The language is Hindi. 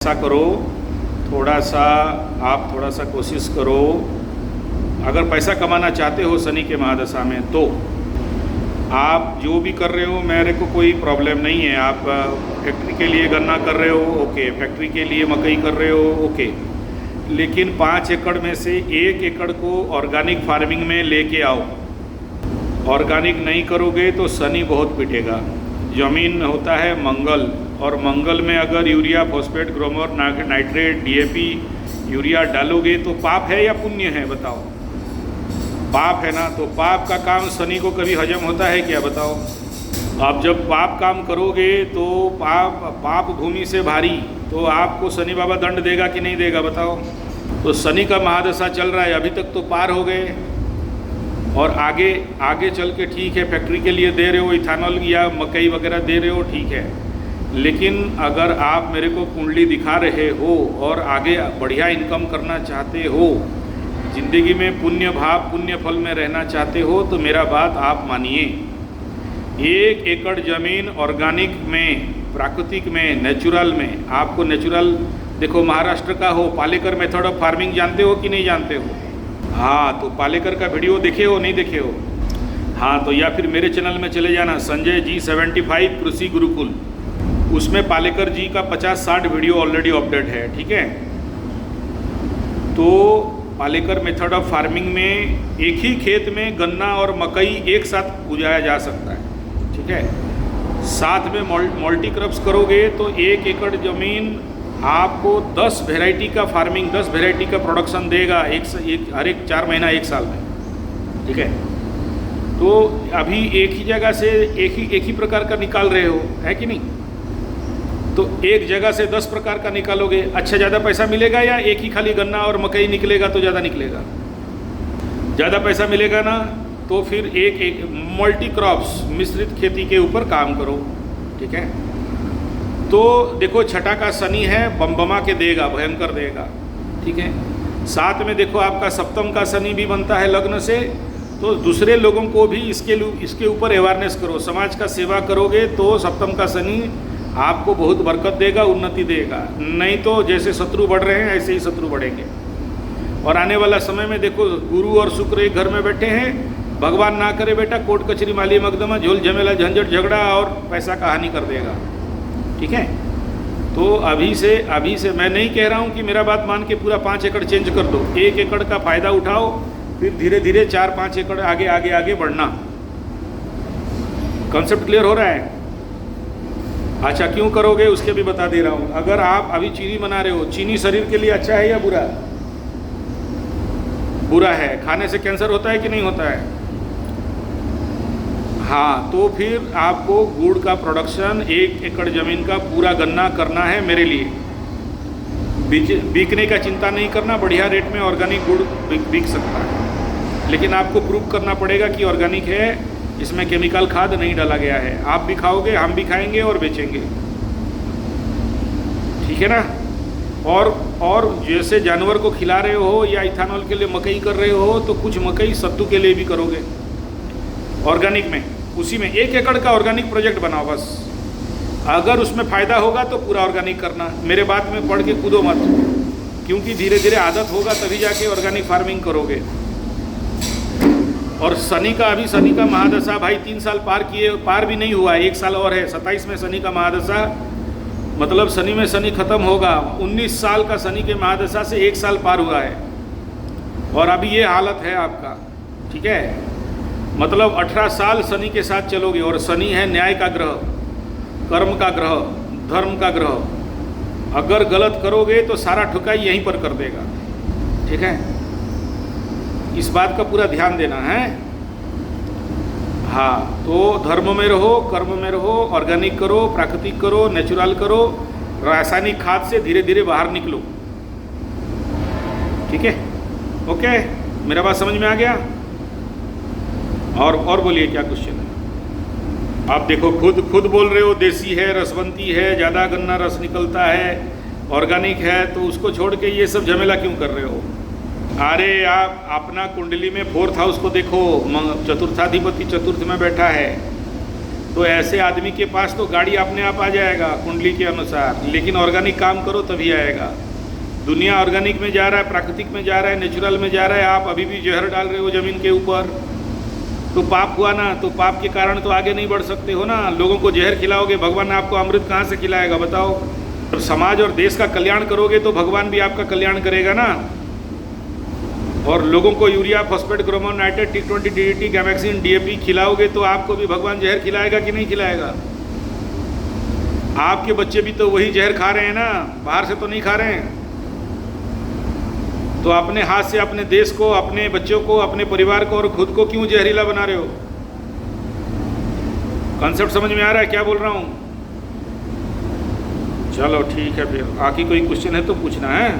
ऐसा करो, थोड़ा सा कोशिश करो। अगर पैसा कमाना चाहते हो शनि के महादशा में तो आप जो भी कर रहे हो मेरे को कोई प्रॉब्लम नहीं है। आप फैक्ट्री के लिए गन्ना कर रहे हो ओके, फैक्ट्री के लिए मकई कर रहे हो ओके, लेकिन 5 एकड़ में से 1 एकड़ को ऑर्गेनिक फार्मिंग में लेके आओ। ऑर्गेनिक नहीं करोगे तो शनि बहुत पिटेगा। ज़मीन होता है मंगल, और मंगल में अगर urea, phosphate, Gromor, nitrate, DAP, urea डालोगे तो पाप है या पुण्य है बताओ? पाप है ना। तो पाप का काम शनि को कभी हजम होता है क्या बताओ? आप जब पाप काम करोगे तो पाप भूमि से भारी, तो आपको शनि बाबा दंड देगा कि नहीं देगा बताओ? तो शनि का महादशा चल रहा है, अभी तक तो पार हो गए, और आगे चल के ठीक है फैक्ट्री के लिए दे रहे हो इथानॉल या मकई वगैरह दे रहे हो ठीक है, लेकिन अगर आप मेरे को कुंडली दिखा रहे हो और आगे बढ़िया इनकम करना चाहते हो, ज़िंदगी में पुण्य भाव पुण्य फल में रहना चाहते हो, तो मेरा बात आप मानिए। 1 एकड़ ज़मीन ऑर्गेनिक में, प्राकृतिक में, नेचुरल में, आपको नेचुरल देखो महाराष्ट्र का हो, पालेकर मेथड ऑफ फार्मिंग जानते हो कि नहीं जानते हो? हाँ, तो पालेकर का वीडियो देखे हो नहीं देखे हो? हाँ, तो या फिर मेरे चैनल में चले जाना, संजय जी 75 कृषि गुरुकुल, उसमें पालेकर जी का 50-60 वीडियो ऑलरेडी अपडेट है, ठीक है। तो पालेकर मेथड ऑफ फार्मिंग में एक ही खेत में गन्ना और मकई एक साथ उगाया जा सकता है, ठीक है। साथ में मल्टी क्रॉप्स करोगे तो 1 एकड़ ज़मीन आपको 10 वैरायटी का फार्मिंग, 10 वैरायटी का प्रोडक्शन देगा हर एक 4 महीना 1 साल में, ठीक है। तो अभी एक ही जगह से एक ही प्रकार का निकाल रहे हो, है कि नहीं? तो एक जगह से 10 प्रकार का निकालोगे, अच्छा ज़्यादा पैसा मिलेगा या एक ही खाली गन्ना और मकई निकलेगा तो ज़्यादा निकलेगा? ज़्यादा पैसा मिलेगा ना। तो फिर एक मल्टी क्रॉप्स, मिश्रित खेती के ऊपर काम करो, ठीक है। तो देखो छठा का शनि है, बमबमा के देगा, भयंकर देगा, ठीक है। साथ में देखो आपका सप्तम का शनि भी बनता है लग्न से, तो दूसरे लोगों को भी इसके ऊपर अवेयरनेस करो। समाज का सेवा करोगे तो सप्तम का शनि आपको बहुत बरकत देगा, उन्नति देगा। नहीं तो जैसे शत्रु बढ़ रहे हैं ऐसे ही शत्रु बढ़ेंगे। और आने वाला समय में देखो गुरु और शुक्र एक घर में बैठे हैं, भगवान ना करे बेटा कोर्ट कचहरी माली मकदमा, झोल झमेला, झंझट झगड़ा और पैसा का हानि कर देगा, ठीक है। तो अभी से मैं नहीं कह रहा हूँ कि मेरा बात मान के पूरा 5 एकड़ चेंज कर दो। 1 एकड़ का फ़ायदा उठाओ, फिर धीरे धीरे 4-5 एकड़ आगे बढ़ना। कॉन्सेप्ट क्लियर हो रहा है? अच्छा, क्यों करोगे उसके भी बता दे रहा हूँ। अगर आप अभी चीनी बना रहे हो, चीनी शरीर के लिए अच्छा है या बुरा? बुरा है। खाने से कैंसर होता है कि नहीं होता है? हाँ, तो फिर आपको गुड़ का प्रोडक्शन 1 एकड़ ज़मीन का पूरा गन्ना करना है मेरे लिए। बिकने का चिंता नहीं करना, बढ़िया रेट में ऑर्गेनिक गुड़ बिक सकता है, लेकिन आपको प्रूव करना पड़ेगा कि ऑर्गेनिक है, इसमें केमिकल खाद नहीं डाला गया है। आप भी खाओगे, हम भी खाएंगे और बेचेंगे, ठीक है ना। और जैसे जानवर को खिला रहे हो या इथानॉल के लिए मकई कर रहे हो, तो कुछ मकई सत्तू के लिए भी करोगे ऑर्गेनिक में। उसी में 1 एकड़ का ऑर्गेनिक प्रोजेक्ट बनाओ बस। अगर उसमें फ़ायदा होगा तो पूरा ऑर्गेनिक करना। मेरे बात में पढ़ के कूदो मत, क्योंकि धीरे धीरे आदत होगा तभी जाके ऑर्गेनिक फार्मिंग करोगे। और शनि का महादशा भाई 3 साल पार भी नहीं हुआ है, 1 साल और है। 27 में शनि का महादशा, मतलब शनि में शनि खत्म होगा। 19 साल का शनि के महादशा से 1 साल पार हुआ है, और अभी ये हालत है आपका, ठीक है। मतलब 18 साल शनि के साथ चलोगे, और शनि है न्याय का ग्रह, कर्म का ग्रह, धर्म का ग्रह। अगर गलत करोगे तो सारा ठुकाई यहीं पर कर देगा, ठीक है। इस बात का पूरा ध्यान देना है। हाँ, तो धर्म में रहो, कर्म में रहो, ऑर्गेनिक करो, प्राकृतिक करो, नेचुरल करो, रासायनिक खाद से धीरे धीरे बाहर निकलो, ठीक है। ओके, मेरा बात समझ में आ गया? और बोलिए क्या क्वेश्चन है? आप देखो खुद बोल रहे हो देसी है, रसवंती है, ज़्यादा गन्ना रस निकलता है, ऑर्गेनिक है, तो उसको छोड़ के ये सब झमेला क्यों कर रहे हो? अरे आप अपना कुंडली में 4th हाउस को देखो, चतुर्थाधिपति चतुर्थ में बैठा है, तो तो ऐसे आदमी के पास तो गाड़ी अपने आप आ जाएगा कुंडली के अनुसार, लेकिन ऑर्गेनिक काम करो तभी आएगा। दुनिया ऑर्गेनिक में जा रहा है, प्राकृतिक में जा रहा है, नेचुरल में जा रहा है, आप अभी भी जहर डाल रहे हो ज़मीन के ऊपर, तो पाप हुआ ना। तो पाप के कारण तो आगे नहीं बढ़ सकते हो ना। लोगों को जहर खिलाओगे, भगवान आपको अमृत कहाँ से खिलाएगा बताओ। और समाज और देश का कल्याण करोगे तो भगवान भी आपका कल्याण करेगा ना। और लोगों को यूरिया, फॉस्फेट, ग्रोमोन, नाइट्रेट, T20, DDT, गैमेक्सिन, DAP खिलाओगे तो आपको भी भगवान जहर खिलाएगा कि नहीं खिलाएगा। आपके बच्चे भी तो वही जहर खा रहे हैं ना, बाहर से तो नहीं खा रहे हैं। तो अपने हाथ से अपने देश को, अपने बच्चों को, अपने परिवार को और खुद को क्यों जहरीला बना रहे हो। कॉन्सेप्ट समझ में आ रहा है क्या बोल रहा हूँ। चलो ठीक है, फिर आगे कोई क्वेश्चन है तो पूछना है।